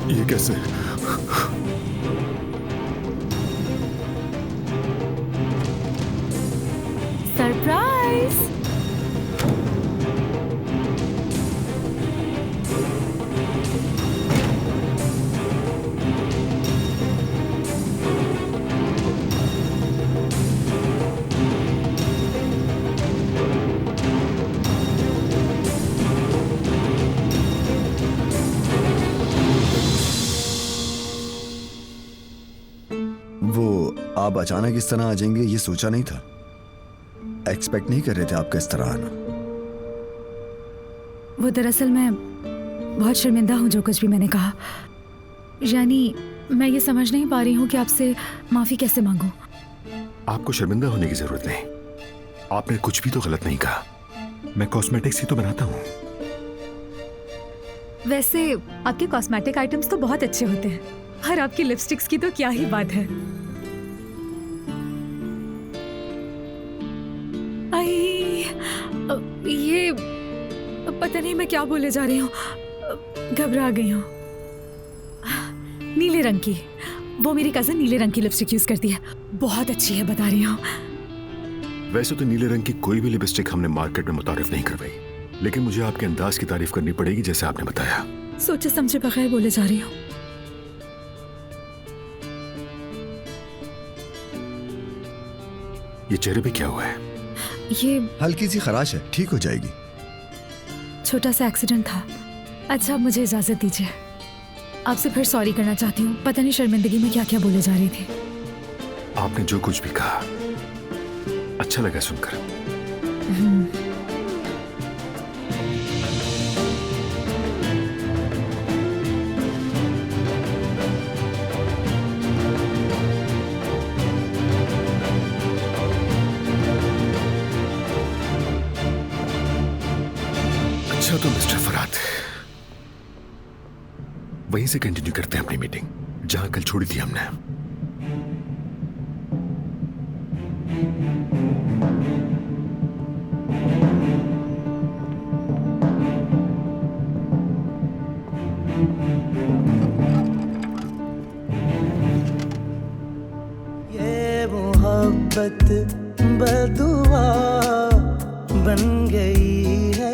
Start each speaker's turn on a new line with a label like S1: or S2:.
S1: ये कैसे?
S2: सरप्राइज।
S3: वो आप अचानक इस तरह आ जाएंगे ये सोचा नहीं था। एक्सपेक्ट नहीं कर रहे थे आपका इस तरह आना।
S2: वो दरअसल मैं बहुत शर्मिंदा हूँ जो कुछ भी मैंने कहा। यानी मैं ये समझ नहीं पा रही हूँ कि आपसे माफी कैसे मांगूं।
S1: आपको शर्मिंदा होने की जरूरत नहीं। आपने कुछ भी तो गलत नहीं कहा। मैं कॉस्मेटिक्स ही तो बनाता हूँ।
S2: वैसे आपके कॉस्मेटिक आइटम्स तो बहुत अच्छे होते हैं और आपकी लिपस्टिक्स की तो क्या ही बात है। आई, ये पता नहीं मैं क्या बोले जा रही हूँ, घबरा गई हूँ। नीले रंग की, वो मेरी कजन नीले रंग की लिपस्टिक यूज करती है, बहुत अच्छी है बता रही हूँ।
S1: वैसे तो नीले रंग की कोई भी लिपस्टिक हमने मार्केट में मुतारिफ नहीं करवाई, लेकिन मुझे आपके अंदाज की तारीफ करनी पड़ेगी जैसे आपने बताया।
S2: सोचे समझे बगैर बोले जा रही हूँ।
S1: ये चेहरे पे क्या हुआ है?
S2: ये
S3: हल्की सी खराश है, ठीक हो जाएगी।
S2: छोटा सा एक्सीडेंट था। अच्छा, अब मुझे इजाजत दीजिए। आपसे फिर सॉरी करना चाहती हूँ। पता नहीं शर्मिंदगी में क्या क्या बोले जा रही थी।
S1: आपने जो कुछ भी कहा अच्छा लगा सुनकर। अच्छा तो मिस्टर फरहाद, वहीं से कंटिन्यू करते हैं अपनी मीटिंग जहां कल छोड़ी थी हमने।
S4: ये मोहब्बत बदुआ बन गई है